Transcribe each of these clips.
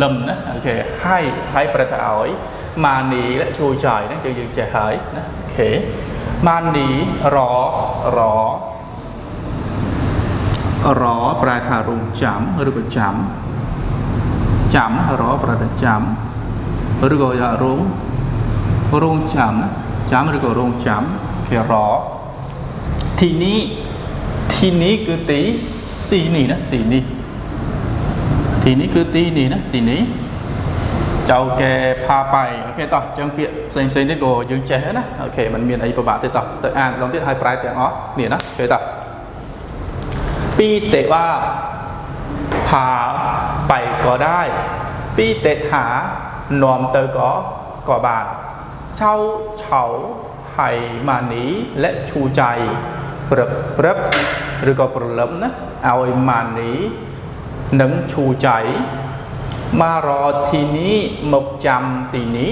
lâm đó ok hayประทอยมานีและชูใจนั่นจะยืนจะหายนะโอเคมานีรอประทารุงจำหรือก็จำรอประทาจำหรือก็จะรุงจำนะจำหรือก็รุงจำคือรอทีนี้คือตีนี่นะตีนี้คือตีนี่นะตีนี้เจ้าแกพาไปโอเคต่อจังเปียเซ็งที่โกยืนแฉนะโอเคมันมีไอ้ประบาทต่อแต่อ่านลองที่ให้ปลายแต่อ๋อเนี่ยนะโอเคต่อปีเตว่าพาไปก็ได้ปีเตถานอมเตอก็บาทเช่าไห่มานีและชูใจเปรบหรือก็ปรลมนะเอาไอ้มานีนังชูใจมารอทีนี้หมกจำตีนี้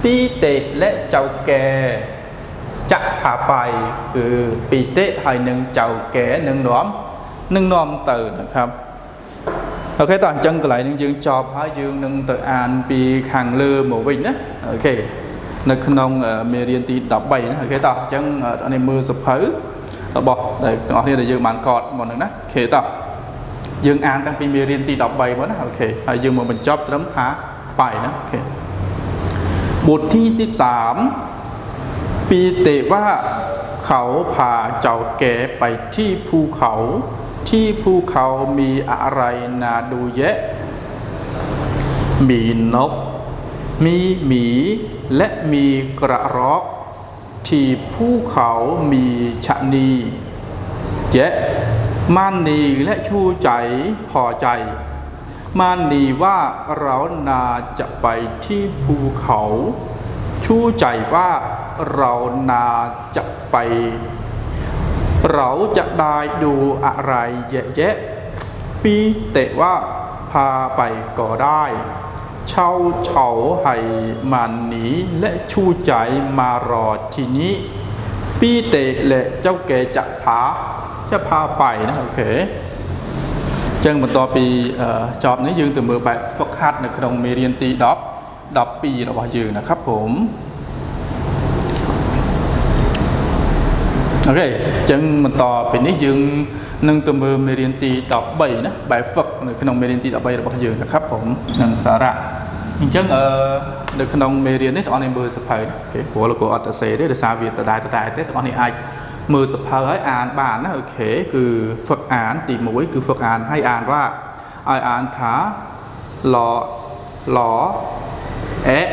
ปีเตและเจ้าแก่จะพาไปคือปีเตให้หนึ่งเจ้าแก่หนึ่งน้อมตื่นนะครับโอเคตอนจังก็ไหลหนึ่งยืนจอบหายืนหนึ่งตื่นอ่านปีขังเลือหมู่วินนะโอเคในขนมเมเรียนตีดับใบนะโอเคต่อจังอันนี้มือสะเพอเราบอกได้ตอนนี้ได้ยืนมันกอดหมดหนึ่งนะโอเคต่อยืนอ่านตั้งปีเมเรียนตีดับใบวะนะโอเคยืนมาเป็นจ็อบน้ำหาไปนะโอเคบทที่13ปีเตว่าเขาพาเจ้าแก่ไปที่ภูเขามีอะไรน่าดูแยะมีนกมีหมีและมีกระรอกที่ภูเขามีชะนีแยะม่านนีและชูใจพอใจม่านนีว่าเรานาจะไปที่ภูเขาชูใจว่าเรานาจะไปเราจะได้ดูอะไรแยะปีเตะว่าพาไปก็ได้เช่าให้มันหนีและชูใจมารอที่นี้ปีเตะและเจ้าแกจะพาไปนะโอเคจังมันต่อปีจอบนี้ยืนtừมือแบบฝึกหัดในขนมเมเรียนตีดับปีเราบอกยืนนะครับผมโอเคจังมันต่อเป็นนี้ยืนหนึ่งtừมือเมเรียนตีดับใบนะแบบฝึกในขนมเมเรียนตีดับใบเราบอกยืนนะครับผมหนึ่งสาระจังในขนมเมเรียนนี่ตอนนี้มือสะพายโอเคหัวเราก็อัตเสได้แต่สาวีแต่ได้แต่ตอนนี้ไอมือสะพายอ่านบ้านนะโอเคคือฝึกอ่านตีมวยคือฝึกอ่านให้อ่านว่าอ่านถาหล่อแอะ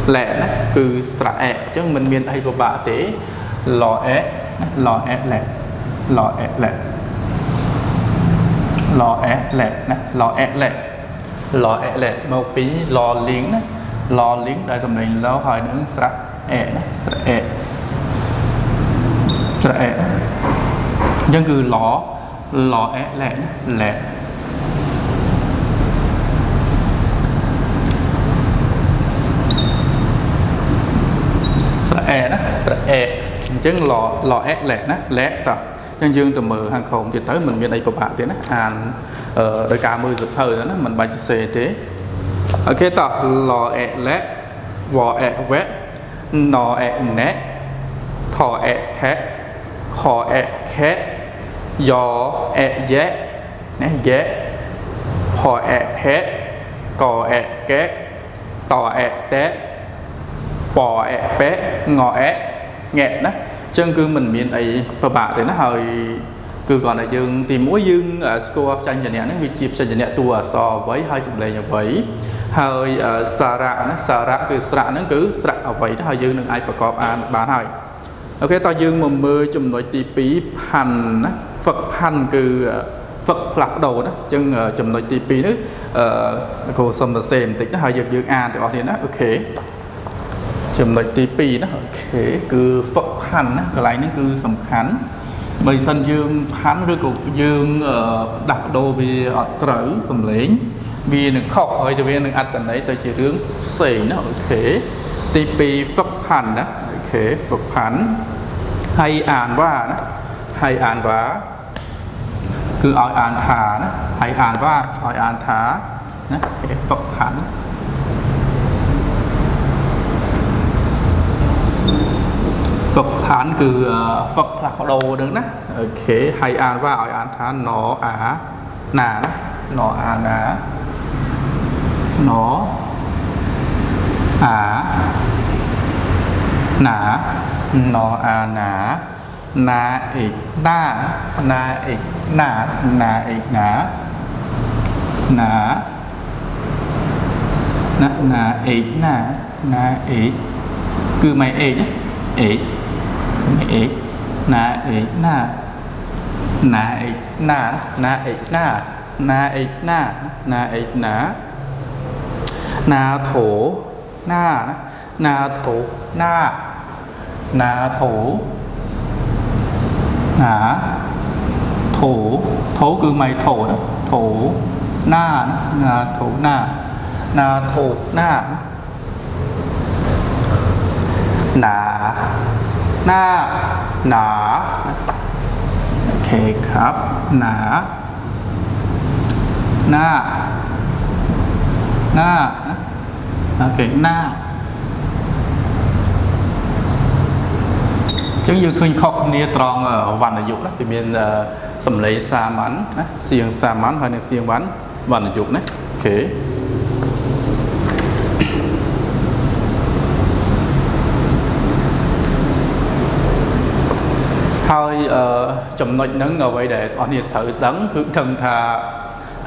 แหละนะคือสระแอะจังมันมีไอ้ประบาเต๋หล่อแอะแหละหล่อแอะแหละนะหล่อแอะแหละมาปีหล่อลิงนะหล่อลิงได้สำเร็จแล้วหอยนึงสระแอะนะสระแอะยังคือหล่อแอะแหละนะแหละสระแอะนะสระแอะจังหล่อแอะแหละนะแหละต่อยังยืนtừมือhàng không thì tới mình bên đâyประบาthếนะอ่านโดยการมือสุดเท่านั้นนะมันใบเศษthếโอเคต่อหล่อแอะแหละวอแอะแวะนอแอะแนะทอแอะแทะคอแอะแคะยอแอะแยะนะแยะพอแอะแพะกอแอะแกะต่อแอะแตะปอแอะแปะงอแอะแงะนะchân cứ mình miền ấy và bạn thì nó hơi cứ còn là dương thì mỗi dương ở score tranh giải nhẹ nó bị chìm tranh giải nhẹ tua so với hai sự lệ như vậy hơi xà rạคือสระนั่นคือสระเอาไว้ถ้ายืนหนึ่งไอประกอบอ่านบ้านให้โอเคต่อยืนมือมือจุ่มหน่วยตีปีพันนะฝึกพันคือฝึกผลักโดนะจึงจุ่มหน่วยตีปีนึกโคสมเซนติดถ้ายืนอ่านแต่ออกทีนะโอเคจุ่มหน่วยตีปีนะโอเคคือฝึกพันนะอะไรนั่นคือสำคัญใบสันยืนพันหรือกูยืนดักโดวีตรึงสำเร็จvì nó khóc ở cho viên ăn tận đấy tới chỉ hướng xì nó ok thì bị phật hành đó ok phật hành hay án và đó hay án và cứ hỏi án thả đó hay án và hỏi án thả đó ok ฐานคือฝักหลักโดนึงนะโอเคให้อ่านว่าเอาอ่านฐานนออาหนานะนออาหนานออาหนานออาหนานาเอกหน้านาเอกหนานาเอกหนาหนานะนาเอกหน้านาเอกคือไม่เอกนะเอกคือไม่เอกนาเอกหน้านาเอกหน้านาเอกหน้านาเอกหน้านาเอกหนานาโถหน้านะนาโถหน้านาโถหนาโถโถคือไม่โถนะโถหน้านะนาโถหน้านาโถหน้าหนาหน้าหนาโอเคครับหนาหน้าหน้านะโอเคหน้าចឹងយើងឃើញខុសគ្នាត្រង់វណ្ណយុគណាវាមានសំឡេងសាមញ្ញណាសៀងសាមញ្ញហើយនិងសៀងវណ្ណយុគណាអូខេហើយចំណុចហ្នឹងអ្វីដែលបងប្អូនត្រូវដឹងគឺដឹងថា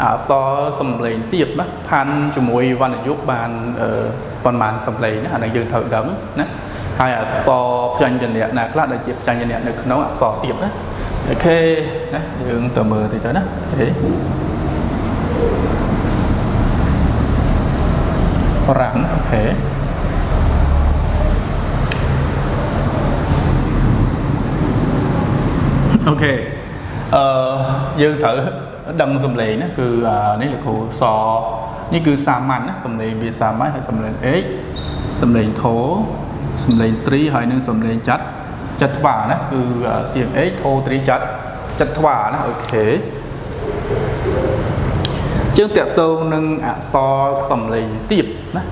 អក្សរសំឡេងទាបណាផាន់ជាមួយវណ្ណយុគបានប៉ុន្មានសំឡេងណាអានេះយើងត្រូវដឹងណាហើយអក្សរផ្ចាញ់ញ្ញៈណាខ្លះដែលជាផ្ចាញ់ញ្ញៈនៅក្នុងអក្សរទាបណាអូខេណាយើងទៅមើលតិចទៅណាអូខេប្រាំណាអូខេអូខេយើងត្រូវដឹងសំឡេងណាគឺនេះលោកគ្រូសនេះគឺសាមញ្ញណាសំឡេងវាសាមញ្ញហើយសំឡេងអេកសំឡេងធោសំឡេងត្រីហើយនឹងសំឡេងចាត់ថ្វាណាគឺសៀងអេកធោត្រីចាត់ថ្វាណាអូខេជាងតកតងនឹងអក្សរសំឡេងទាបណា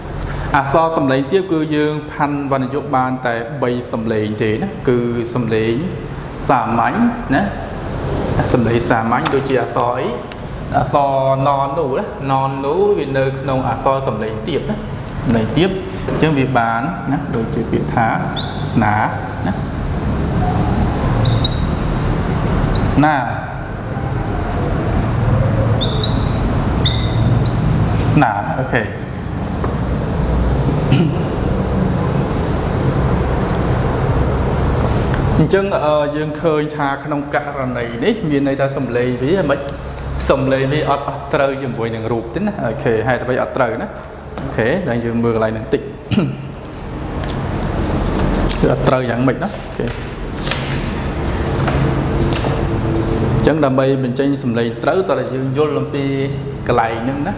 អក្សរសំឡេងទាបគឺយើងផាន់វណ្ណយុគបានតែ3សំឡេងទេណាគឺសំឡេងសាមញ្ញណាសំឡេងសាមញ្ញដូចជាអក្សរអីអក្សរណននោះណាណននោះវានៅក្នុងអក្សរសំឡេងទាបណាសំឡេងទាបអញ្ចឹងវាបានណាដូចជាពាក្យថាណាណាណាណាអូខេអញ្ចឹងយើងឃើញថាក្នុងករណីនេះមានន័យថាសំឡេងវាមិនសំឡេងវាអត់ត្រូវជាមួយនឹងរូបទេណាអូខេហេតុអ្វីអត់ត្រូវណាអូខេដល់យើងមើលកន្លែងនឹងតិចគឺអត់ត្រូវយ៉ាងម៉េចណាអូខេអញ្ចឹងដើម្បីបញ្ចេញសំឡេងត្រូវតើយើងយល់អំពីកន្លែងហ្នឹងណា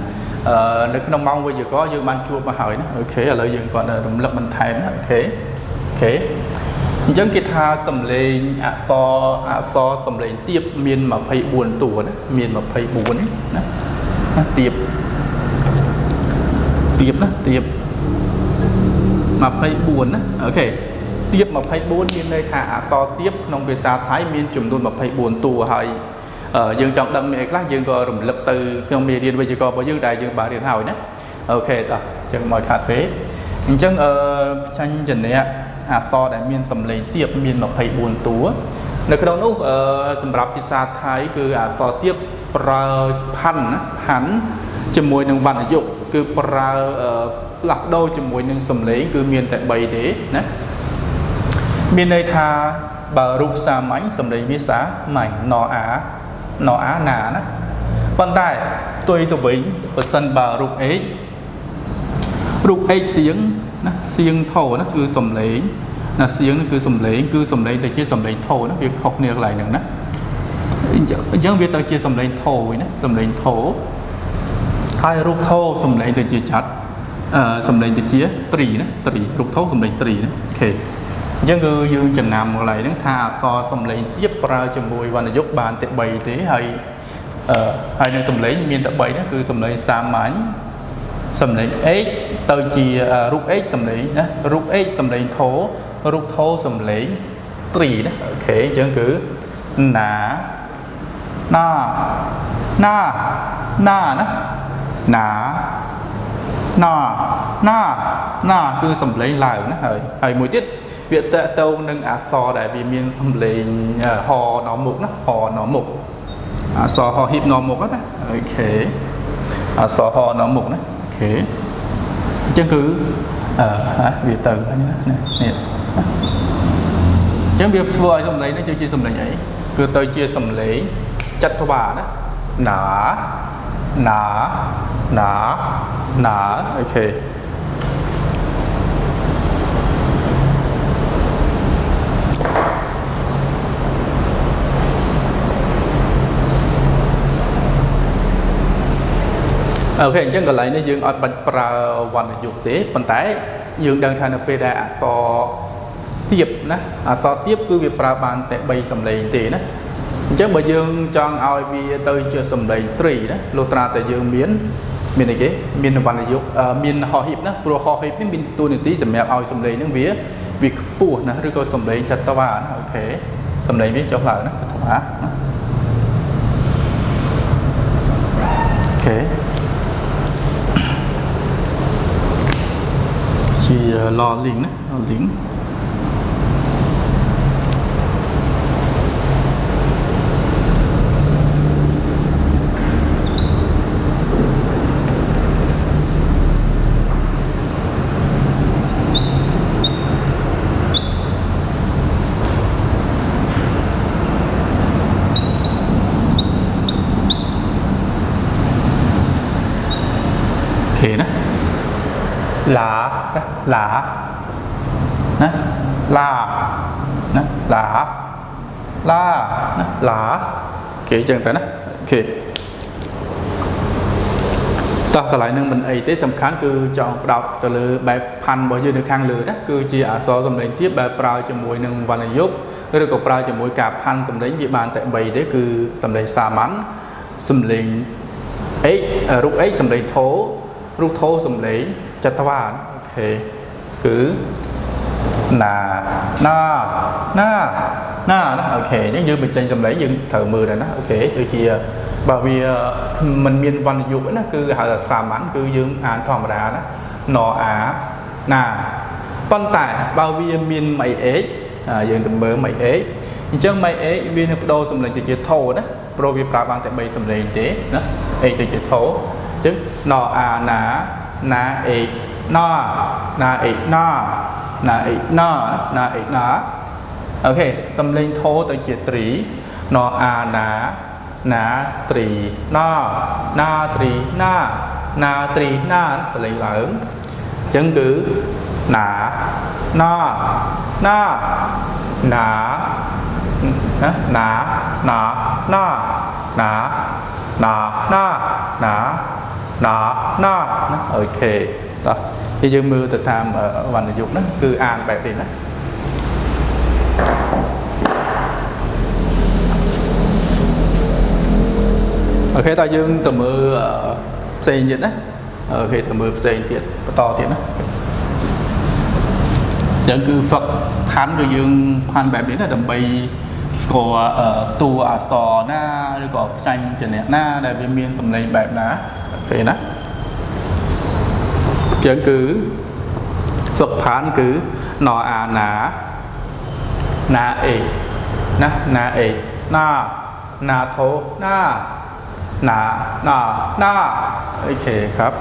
នៅក្នុងម៉ោងវិទ្យាករយើងបានជួបមកហើយណាអូខេឥឡូវយើងគាត់រំលឹកបន្ថែមណាអូខេអូខេអញ្ចឹងគេថាសំឡេងអក្សរសំឡេងទាបមាន24តួណាមាន24ណាទាបណាទាប24ណាអូខេទាប24មានន័យថាអក្សរទាបក្នុងភាសាថៃមានចំនួន24តួហើយយើងចង់ដឹងមានអីខ្លះយើងក៏រំលឹកទៅក្នុងមេរៀនវិទ្យាកររបស់យើងដែលយើងបានរៀនហើយណាអូខេតោះអញ្ចឹងមកខាត់ពេកអញ្ចឹងផ្ចាញ់ញ្ញៈអក្សរដែលមានសំឡេងទាបមាន24តួនៅក្នុងនោះសម្រាប់ភាសាថៃគឺអក្សរទាបប្រើផាន់ណាផាន់ជាមួយនឹងវណ្ណយុគគឺប្រើផ្លាស់ប្ដូរជាមួយនឹងសំឡេងគឺមានតែ3ទេណាមានន័យថាបើរូបសាមញ្ញសំឡេងវាសាមញ្ញណអាណាណាប៉ុន្តែផ្ទុយទៅវិញបើសិនបើរូបអេកសៀងណាសៀងធោណាគឺសំឡេងណាសៀងគឺសំឡេងទៅជាសំឡេងធោណាវាខុសគ្នាកន្លែងហ្នឹងណាអញ្ចឹងវាទៅជាសំឡេងធោវិញណាសំឡេងធោហើយរូបធោសំឡេងទៅជាចាត់សំឡេងទៅជាត្រីណាត្រីរូបធោសំឡេងត្រីណាអូខេអញ្ចឹងគឺយើងចំណាំកន្លែងហ្នឹងថាអក្សរសំឡេងទាបប្រើជាមួយវណ្ណយុគបានតែ3ទេហើយនឹងសំឡេងមានតែ3ណាគឺសំឡេងសាមញ្ញសំឡេងអេកទៅជារូបអេកសំឡេងណារូបអេកសំឡេងធោរូបធោសំឡេង 3ណាអូខេអញ្ចឹងគឺណាណាណាណាណាណាណាណាណាគឺសំឡេងឡើងណាហើយមួយទៀតវាតទៅនឹងអក្សរដែលវាមានសំឡេងហនមុខណាហនមុខអក្សរហហ៊ីបនមុខណាអូខេអក្សរហនមុខណាអូខេអញ្ចឹងគឺវាទៅនេះណានេះអញ្ចឹងវាធ្វើឲ្យសំឡេងនេះជាសំឡេងអីគឺទៅជាសំឡេងចាត់ថ្វាណាណាណាណាណាអូខេអូខេអញ្ចឹងកន្លែងនេះយើងអត់បាច់ប្រើវណ្ណយុគទេប៉ុន្តែយើងដឹងថានៅពេលដែលអក្សរទៀបណាអក្សរទៀបគឺវាប្រើបានតែ3សំឡេងទេណាអញ្ចឹងបើយើងចង់ឲ្យវាទៅជាសំឡេងត្រីណាលុះត្រាតែយើងមានអីគេមានវណ្ណយុគមានហោហ៊ីបណាព្រោះហោហ៊ីបនេះមានតួនាទីសម្រាប់ឲ្យសំឡេងហ្នឹងវាខ្ពស់ណាឬក៏សំឡេងចតវ៉ាណាអូខេសំឡេងវាចុះឡើងណាចតវ៉ាណាអូខេជាឡលីងណាឡលីងโอเคนะลาลานะลานะลาลานะลาโอเคចឹងទៅណាអូខេតោះកន្លែងនឹងមិនអីទេសំខាន់គឺចង់ផ្ដោតទៅលើបែបផាន់របស់យើងនៅខាងលើណាគឺជាអក្សរសំឡេងទៀតបែបប្រើជាមួយនឹងវណ្ណយុគឬក៏ប្រើជាមួយការផាន់សំឡេងវាបានតែ3ទេគឺសំឡេងសាមញ្ញសំឡេង x រូប x សំឡេងធោរូបធោសំឡេងចតវ៉ាអូខេគឺណាណាណាណាណាអូខេអញ្ចឹងយើងបញ្ចេញសំឡេងយើងត្រូវមើលដែរណាអូខេដូចជាបើវាមិនមានវណ្ណយុគណាគឺហៅថាសាមញ្ញគឺយើងអានធម្មតាណាណអាណាប៉ុន្តែបើវាមានម៉ៃ x យើងទៅមើលម៉ៃ x អញ្ចឹងម៉ៃ x វានឹងបដូរសំឡេងទៅជាធោណាព្រោះវាប្រើបានតែ3សំឡេងទេណា x ទៅជាធោអញ្ចឹងណអាណាណាអេណាណាអេណាណាអេណាណាអេណាអូខេសំឡេងធោទៅជាត្រីណអាណាណាត្រីណាណាត្រីណាណាត្រីណាសំឡេងឡើងអញ្ចឹងគឺណាណាណាណាណាណាណាណាណាណាណាណាណាណាអូខេតោះthì យើងមើលទៅតាមវណ្ណយុគណាគឺអានបែបនេះណាអូខេតើយើងទៅមើលផ្សេងទៀតណាអូខេទៅមើលផ្សេងទៀតបន្តទៀតណាអញ្ចឹងគឺហ្វឹកផាន់គឺយើងផាន់បែបនេះណាដើម្បីស្គាល់តួអក្សរណាឬក៏ផ្សាញ់ចំណេះណាដែលវាមានសំឡេងបែបណាអូខេណាចឹងគឺហ្វឹកផានគឺណអាណាណាអេណាណាអេណាណាធោណាណាណាណាអូខេครับ